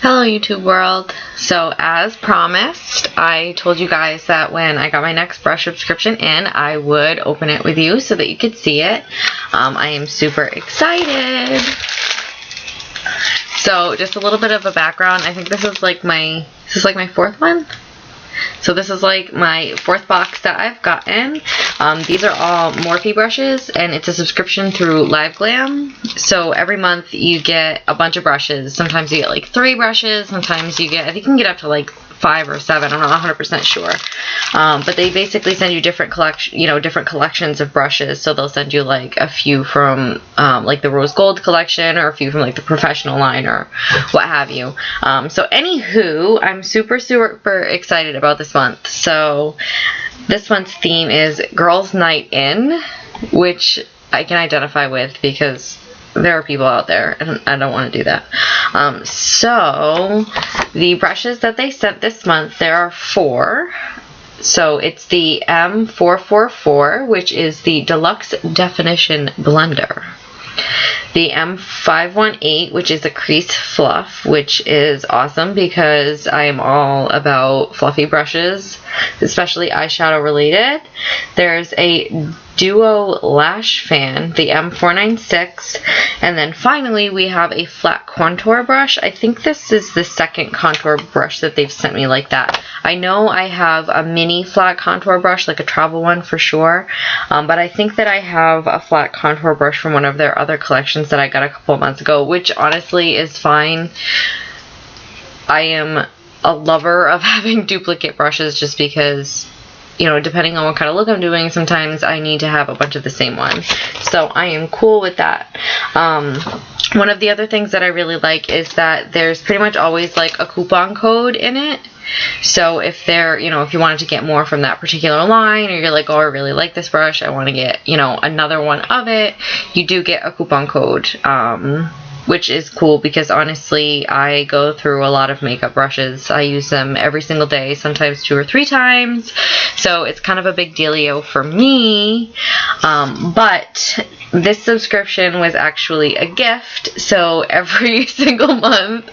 Hello YouTube world. So as promised, I told you guys that when I got my next brush subscription in, I would open it with you so that you could see it. I am super excited. So just a little bit of a background. I think this is like my fourth one. So this is like my fourth box that I've gotten. These are all Morphe brushes, and it's a subscription through LiveGlam. So every month you get a bunch of brushes. Sometimes you get like 3 brushes. Sometimes you get, I think you can get up to like 5 or 7. I'm not 100% sure. But they basically send you different collections of brushes. So they'll send you like a few from like the rose gold collection, or a few from like the professional line, or what have you. So anywho, I'm super excited about this month. So this month's theme is Girls Night In, which I can identify with because there are people out there and I don't want to do that. So the brushes that they sent this month, there are 4. So it's the M444, which is the Deluxe Definition Blender. The M518, which is a crease fluff, which is awesome because I am all about fluffy brushes, especially eyeshadow related. There's a Duo Lash Fan, the M496, and then finally we have a flat contour brush. I think this is the second contour brush that they've sent me like that. I know I have a mini flat contour brush, like a travel one for sure, but I think that I have a flat contour brush from one of their other collections that I got a couple months ago, which honestly is fine. I am a lover of having duplicate brushes just because, you know, depending on what kind of look I'm doing, sometimes I need to have a bunch of the same one. So I am cool with that. One of the other things that I really like is that there's pretty much always like a coupon code in it. So if if you wanted to get more from that particular line, or you're like, oh, I really like this brush, I want to get, another one of it, you do get a coupon code. Which is cool because honestly, I go through a lot of makeup brushes. I use them every single day, sometimes 2 or 3 times. So it's kind of a big dealio for me. But this subscription was actually a gift. So every single month,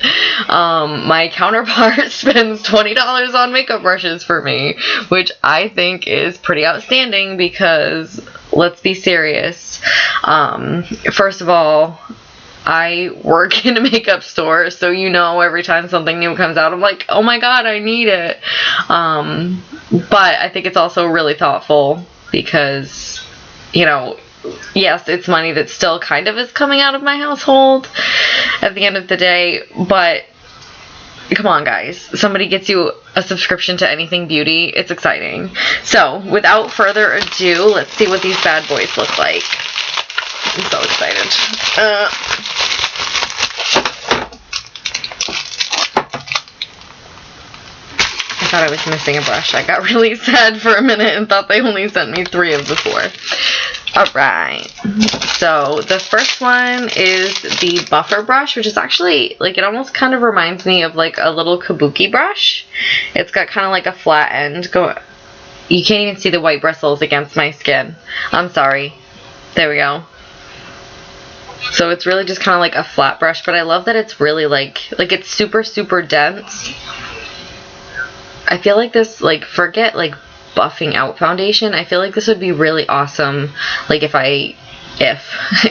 my counterpart spends $20 on makeup brushes for me, which I think is pretty outstanding because, let's be serious. First of all, I work in a makeup store, so every time something new comes out, I'm like, oh my god, I need it. But I think it's also really thoughtful because, yes, it's money that still kind of is coming out of my household at the end of the day, but come on, guys. Somebody gets you a subscription to anything beauty. It's exciting. So, without further ado, let's see what these bad boys look like. I'm so excited. I thought I was missing a brush. I got really sad for a minute and thought they only sent me 3 of the 4. Alright. So, the first one is the buffer brush, which is actually, it almost kind of reminds me of, a little kabuki brush. It's got kind of like a flat end. You can't even see the white bristles against my skin. I'm sorry. There we go. So it's really just kind of like a flat brush, but I love that it's really it's super dense. I feel like this, forget buffing out foundation, I feel like this would be really awesome, if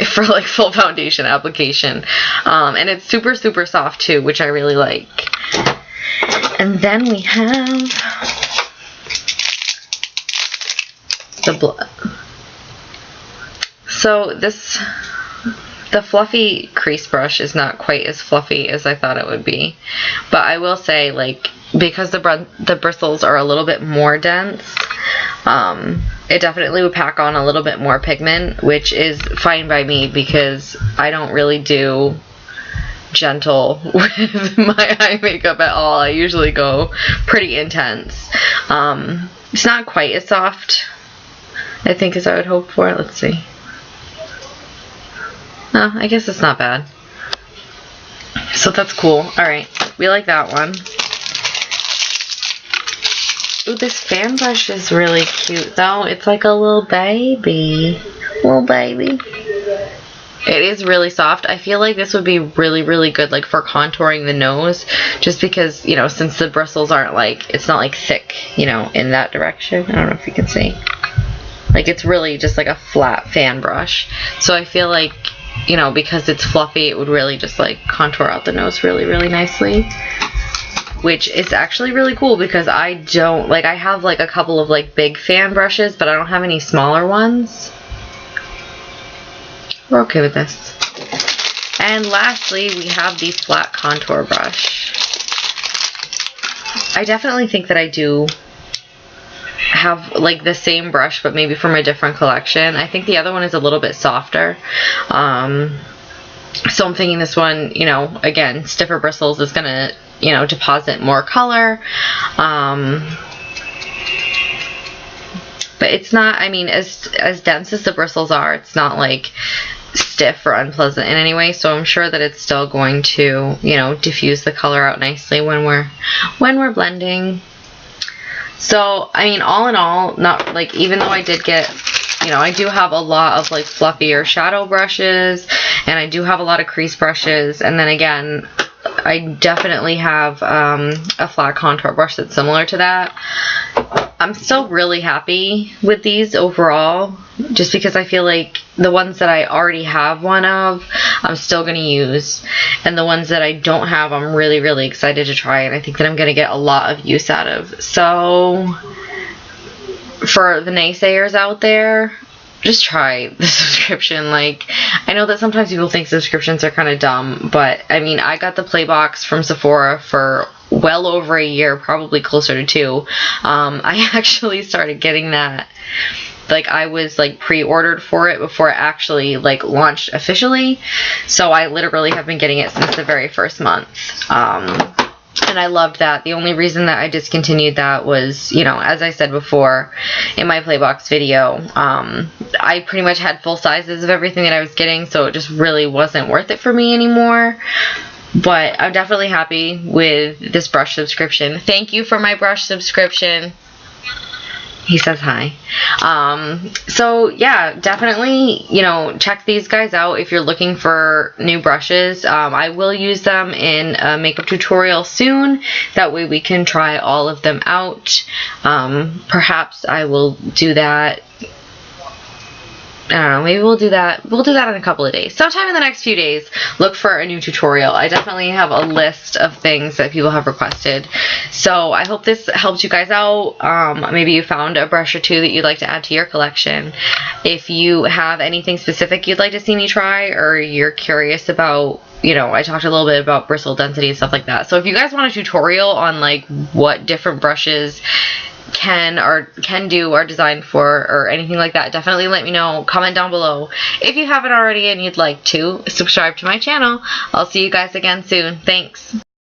for full foundation application. And it's super soft too, which I really like. And then we have the fluffy crease brush is not quite as fluffy as I thought it would be. But I will say, because the bristles are a little bit more dense, it definitely would pack on a little bit more pigment, which is fine by me because I don't really do gentle with my eye makeup at all. I usually go pretty intense. It's not quite as soft, I think, as I would hope for. Let's see. No, I guess it's not bad. So that's cool. Alright, we like that one. Ooh, this fan brush is really cute though. It's like a little baby. Little baby. It is really soft. I feel like this would be really, really good like for contouring the nose, just because, you know, since the bristles aren't like, it's not like thick, you know, in that direction. I don't know if you can see. Like, it's really just like a flat fan brush. So I feel like, you know, because it's fluffy, it would really just like contour out the nose really, really nicely. Which is actually really cool because I don't, like, I have like a couple of like big fan brushes, but I don't have any smaller ones. We're okay with this. And lastly, we have the flat contour brush. I definitely think that I do have like the same brush, but maybe from a different collection. I think the other one is a little bit softer. So I'm thinking this one, you know, again, stiffer bristles is gonna, you know, deposit more color. But it's not, I mean, as dense as the bristles are, it's not like stiff or unpleasant in any way, so I'm sure that it's still going to, you know, diffuse the color out nicely when we're blending. So, I mean, all in all, not like, even though I did get, you know, I do have a lot of like fluffier shadow brushes, and I do have a lot of crease brushes, and then again, I definitely have a flat contour brush that's similar to that. I'm still really happy with these overall, just because I feel like the ones that I already have one of, I'm still going to use, and the ones that I don't have, I'm really, really excited to try, and I think that I'm going to get a lot of use out of. So, for the naysayers out there, just try the subscription. Like, I know that sometimes people think subscriptions are kind of dumb, but I mean, I got the Playbox from Sephora for well over a year, probably closer to 2. I actually started getting that, like, I was like pre-ordered for it before it actually like launched officially, so I literally have been getting it since the very first month. And I loved that. The only reason that I discontinued that was, you know, as I said before in my Playbox video, I pretty much had full sizes of everything that I was getting, so it just really wasn't worth it for me anymore. But I'm definitely happy with this brush subscription. Thank you for my brush subscription. He says hi. So yeah, definitely, you know, check these guys out if you're looking for new brushes. I will use them in a makeup tutorial soon. That way we can try all of them out. Perhaps I will do that. I don't know, maybe we'll do that. We'll do that in a couple of days. Sometime in the next few days, look for a new tutorial. I definitely have a list of things that people have requested. So I hope this helped you guys out. Maybe you found a brush or two that you'd like to add to your collection. If you have anything specific you'd like to see me try, or you're curious about, you know, I talked a little bit about bristle density and stuff like that. So if you guys want a tutorial on like what different brushes can do or design for, or anything like that, definitely let me know. Comment down below. If you haven't already and you'd like to, subscribe to my channel. I'll see you guys again soon. Thanks.